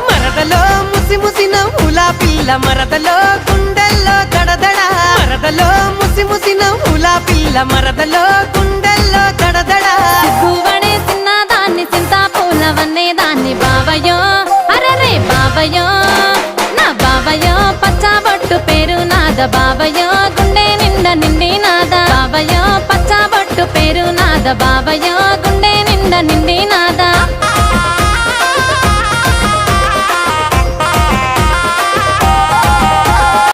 మరదలో ముసి ముసి నవ్వుల పిల్ల మరదలో గుండెల్లో దడదడ మరదలో ముసి ముసి నవ్వుల పిల్ల మరదలో గుండెల్లో దడదడ సిగ్గువడే చిన్నదాన్ని చింతాపూలవన్నే దాన్ని బావయో అరరే బావయో నా బావయో పచ్చబొట్టు పేరు నాద బావయో గుండె నిండా నిండి నాద బావయో పచ్చబొట్టు పేరు నాద బావయో గుండె నిండా నిండి